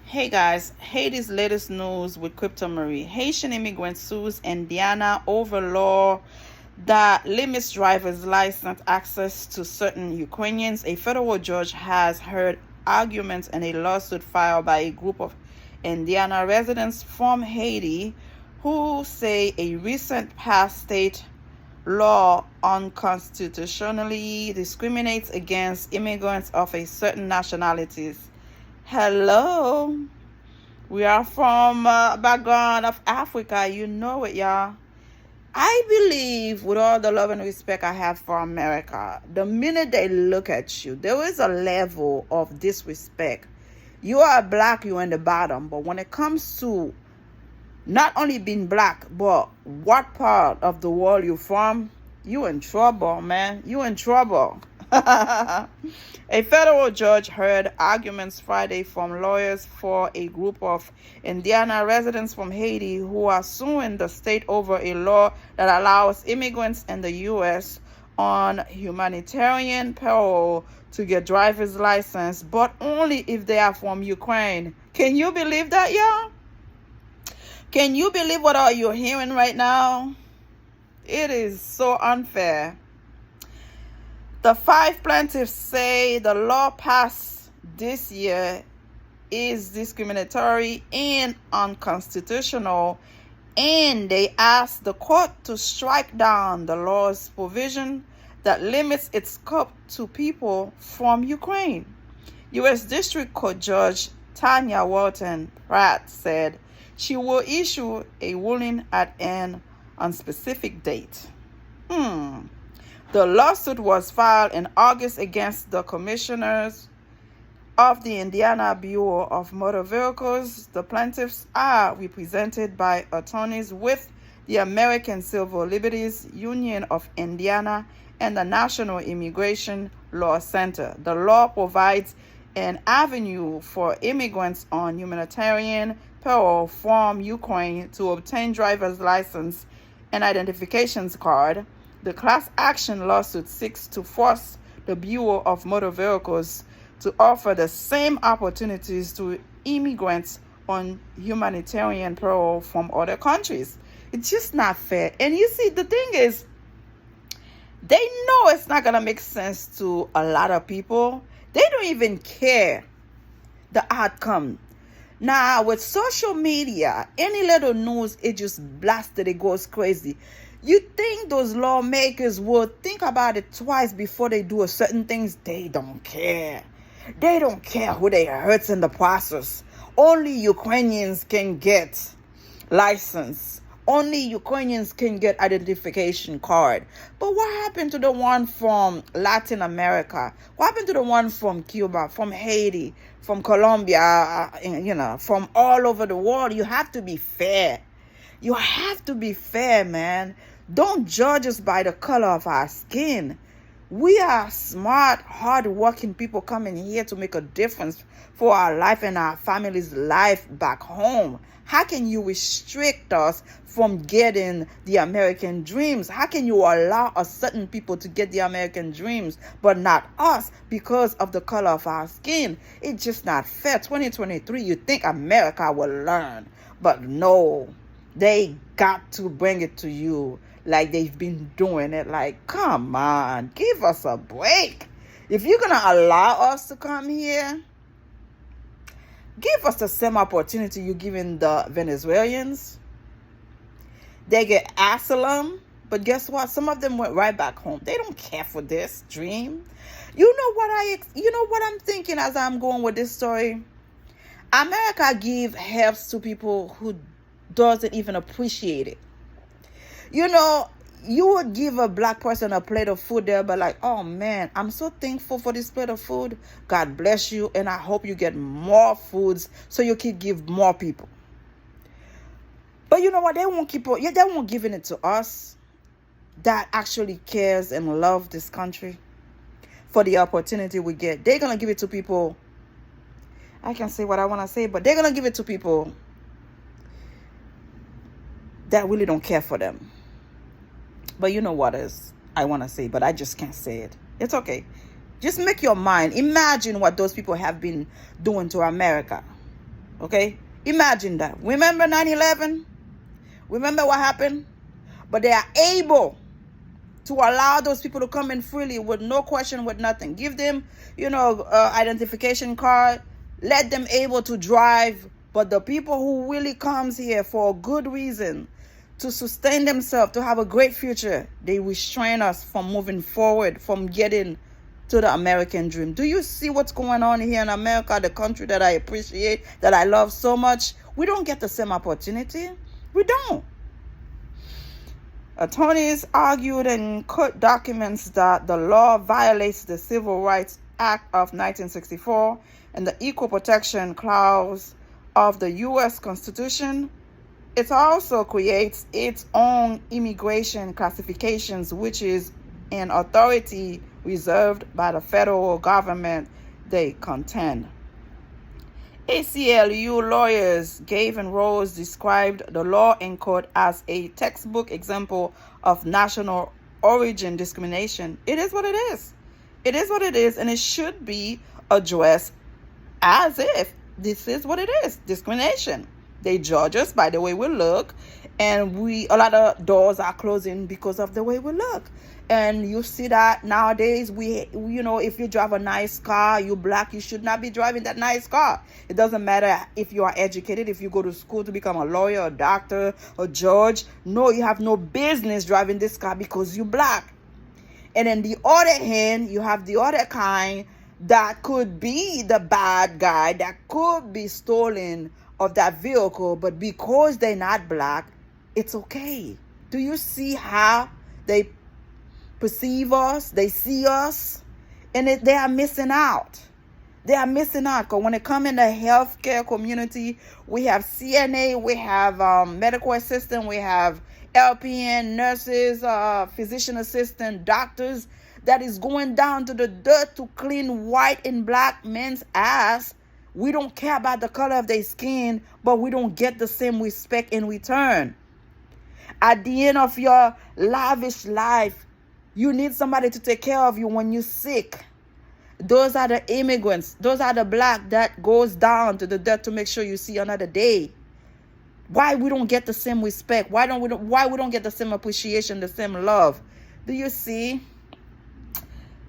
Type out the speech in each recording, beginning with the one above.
Hey guys, Haiti's latest news with Crypto Marie. Haitian immigrant sues Indiana over law that limits drivers' license access to certain Ukrainians. A federal judge has heard arguments in a lawsuit filed by a group of Indiana residents from Haiti who say a recent passed state law unconstitutionally discriminates against immigrants of a certain nationalities. Hello. We are from background of Africa. You know it, y'all. I believe, with all the love and respect I have for America, the minute they look at you, there is a level of disrespect. You are black, you're in the bottom. But when it comes to not only being black, but what part of the world you're from, you in trouble, man. You in trouble. A federal judge heard arguments Friday from lawyers for a group of Indiana residents from Haiti who are suing the state over a law that allows immigrants in the U.S. on humanitarian parole to get driver's license, but only if they are from Ukraine. Can you believe that, y'all? Can you believe what are you hearing right now? It is so unfair. The 5 plaintiffs say the law passed this year is discriminatory and unconstitutional, and they asked the court to strike down the law's provision that limits its scope to people from Ukraine. U.S. District Court Judge Tanya Walton Pratt said she will issue a ruling at an unspecific date. The lawsuit was filed in August against the commissioners of the Indiana Bureau of Motor Vehicles. The plaintiffs are represented by attorneys with the American Civil Liberties Union of Indiana and the National Immigration Law Center. The law provides an avenue for immigrants on humanitarian parole from Ukraine to obtain driver's license and identification card. The class action lawsuit seeks to force the Bureau of Motor Vehicles to offer the same opportunities to immigrants on humanitarian parole from other countries. It's just not fair. And you see, the thing is, they know it's not going to make sense to a lot of people. They don't even care the outcome. Now, with social media, any little news, it just blasted, it goes crazy. You think those lawmakers would think about it twice before they do certain things? They don't care. They don't care who they hurt in the process. Only Ukrainians can get license. Only Ukrainians can get identification card. But what happened to the one from Latin America? What happened to the one from Cuba, from Haiti, from Colombia, from all over the world? You have to be fair. You have to be fair, man. Don't judge us by the color of our skin. We are smart, hard-working people coming here to make a difference for our life and our family's life back home. How can you restrict us from getting the American dreams? How can you allow a certain people to get the American dreams, but not us because of the color of our skin? It's just not fair. 2023, you think America will learn, but no. They got to bring it to you like they've been doing it. Like, come on, give us a break. If you're going to allow us to come here, give us the same opportunity you're giving the Venezuelans. They get asylum, but guess what? Some of them went right back home. They don't care for this dream. You know what I'm thinking as I'm going with this story? America give helps to people who doesn't even appreciate it. You would give a black person a plate of food there, but like, oh man, I'm so thankful for this plate of food. God bless you, and I hope you get more foods so you can give more people. But you know what? They won't giving it to us that actually cares and love this country for the opportunity we get. They're gonna give it to people. I can say what I want to say, but they're gonna give it to people that really don't care for them. But you know what is I want to say, but I just can't say it. It's okay. Just make your mind. Imagine what those people have been doing to America. Okay? Imagine that. Remember 9/11? Remember what happened? But they are able to allow those people to come in freely with no question, with nothing. Give them, identification card. Let them able to drive. But the people who really comes here for a good reason, to sustain themselves, to have a great future, they restrain us from moving forward, from getting to the American dream. Do you see what's going on here in America, the country that I appreciate, that I love so much? We don't get the same opportunity. We don't. Attorneys argued in court documents that the law violates the Civil Rights Act of 1964 and the Equal Protection Clause of the U.S. Constitution. It also creates its own immigration classifications, which is an authority reserved by the federal government, they contend. ACLU lawyers Gavin Rose described the law in court as a textbook example of national origin discrimination. It is what it is. It is what it is, and it should be addressed as if this is what it is, discrimination. They judge us by the way we look, and a lot of doors are closing because of the way we look. And you see that nowadays, if you drive a nice car, you're black, you should not be driving that nice car. It doesn't matter if you are educated, if you go to school to become a lawyer, a doctor, a judge. No, you have no business driving this car because you're black. And on the other hand, you have the other kind that could be the bad guy, that could be stolen of that vehicle, but because they're not black, it's okay. Do you see how they perceive us? They see us, and they are missing out. They are missing out, because when it comes in the healthcare community, we have CNA, we have medical assistant, we have LPN, nurses, physician assistant, doctors, that is going down to the dirt to clean white and black men's ass. We don't care about the color of their skin, but we don't get the same respect in return. At the end of your lavish life, you need somebody to take care of you when you're sick. Those are the immigrants. Those are the black that goes down to the dirt to make sure you see another day. Why we don't get the same respect? Why we don't get the same appreciation, the same love? Do you see?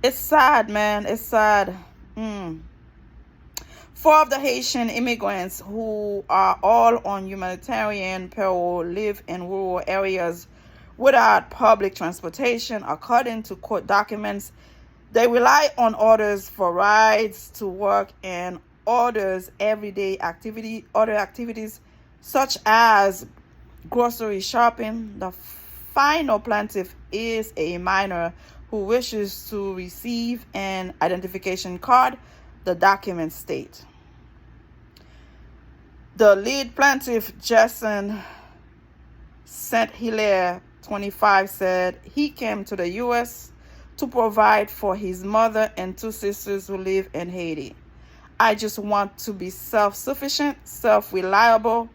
It's sad, man. It's sad. 4 of the Haitian immigrants who are all on humanitarian parole live in rural areas without public transportation, according to court documents. They rely on others for rides to work and other activities such as grocery shopping. The final plaintiff is a minor who wishes to receive an identification card, the documents state. The lead plaintiff, Jason St. Hilaire, 25, said he came to the U.S. to provide for his mother and 2 sisters who live in Haiti. I just want to be self-sufficient, self-reliable,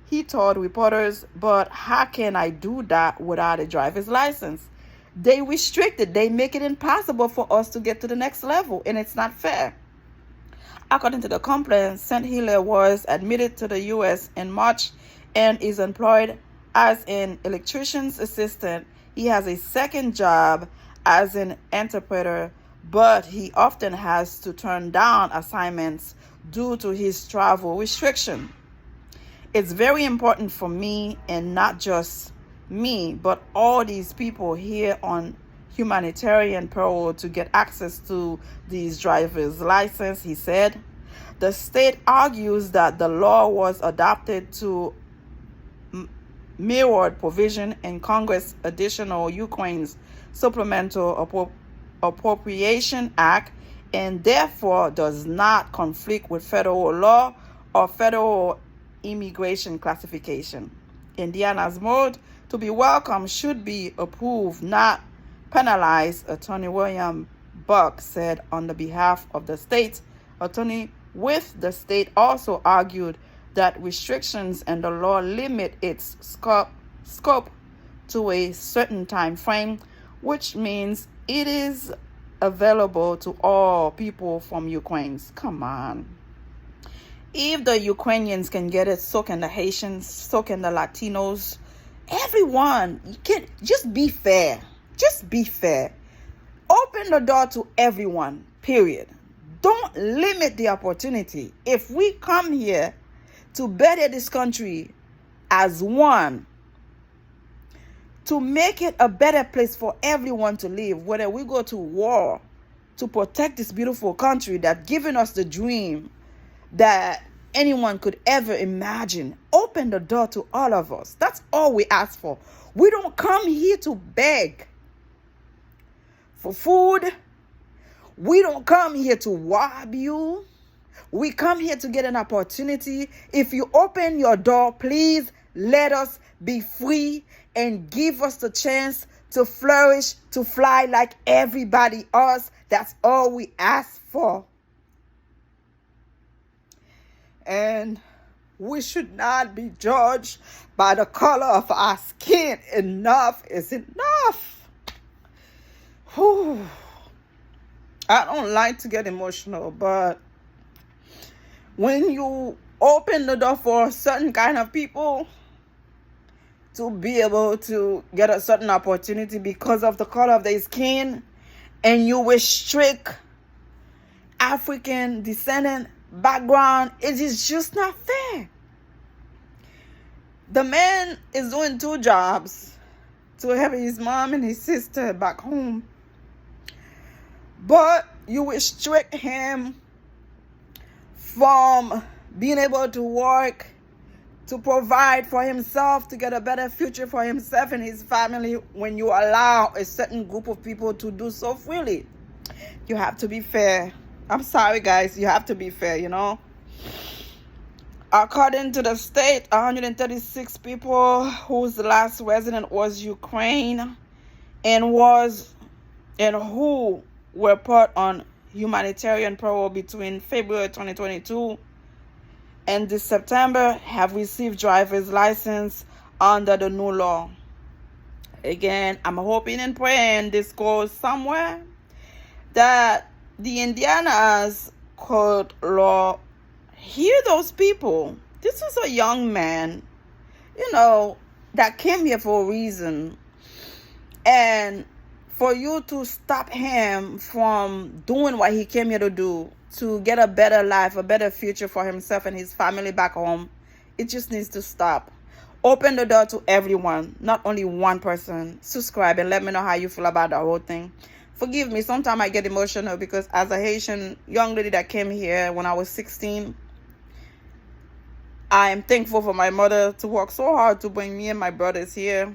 he told reporters, but how can I do that without a driver's license? They restrict it. They make it impossible for us to get to the next level, and it's not fair. According to the complaint, St. Hilaire was admitted to the U.S. in March and is employed as an electrician's assistant. He has a second job as an interpreter, but he often has to turn down assignments due to his travel restriction. It's very important for me, and not just me, but all these people here on humanitarian parole to get access to these driver's license, he said. The state argues that the law was adopted to mirror provision in Congress' additional Ukraine's Supplemental Appropriation Act, and therefore does not conflict with federal law or federal immigration classification. Indiana's mode to be welcome should be approved, not penalized, Attorney William Buck said on the behalf of the state. Attorney with the state also argued that restrictions in the law limit its scope to a certain time frame, which means it is available to all people from Ukraine. Come on. If the Ukrainians can get it, so can the Haitians, so can the Latinos. Everyone, you can just be fair. Just be fair. Open the door to everyone, period. Don't limit the opportunity. If we come here to better this country as one, to make it a better place for everyone to live, whether we go to war to protect this beautiful country that given us the dream that anyone could ever imagine. Open the door to all of us. That's all we ask for. We don't come here to beg for food. We don't come here to rob you. We come here to get an opportunity. If you open your door, please let us be free and give us the chance to flourish, to fly like everybody else. That's all we ask for. And we should not be judged by the color of our skin. Enough is enough. Whew. I don't like to get emotional, but when you open the door for a certain kind of people to be able to get a certain opportunity because of the color of their skin, and you restrict African descendant background, it is just not fair. The man is doing 2 jobs to have his mom and his sister back home, but you restrict him from being able to work, to provide for himself, to get a better future for himself and his family when you allow a certain group of people to do so freely. You have to be fair. I'm sorry, guys. You have to be fair, you know. According to the state, 136 people whose last resident was Ukraine and who were put on humanitarian parole between February 2022 and this September have received driver's license under the new law. Again, I'm hoping and praying this goes somewhere that the Indiana's court law hear those people. This is a young man, you know, that came here for a reason. And for you to stop him from doing what he came here to do, to get a better life, a better future for himself and his family back home, it just needs to stop. Open the door to everyone, not only one person. Subscribe and let me know how you feel about the whole thing. Forgive me, sometimes I get emotional because as a Haitian young lady that came here when I was 16, I am thankful for my mother to work so hard to bring me and my brothers here.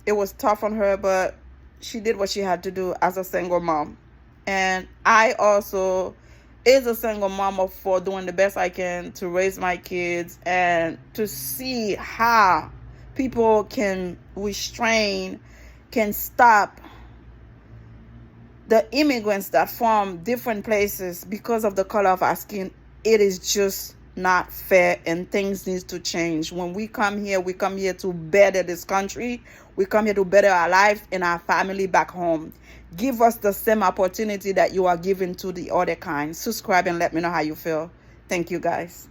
It was tough on her, but she did what she had to do as a single mom. And I also is a single mom of 4, doing the best I can to raise my kids and to see how people can restrain, can stop the immigrants that from different places because of the color of our skin. It is just not fair, and things need to change. When we come here to better this country. We come here to better our life and our family back home. Give us the same opportunity that you are giving to the other kind. Subscribe and let me know how you feel. Thank you, guys.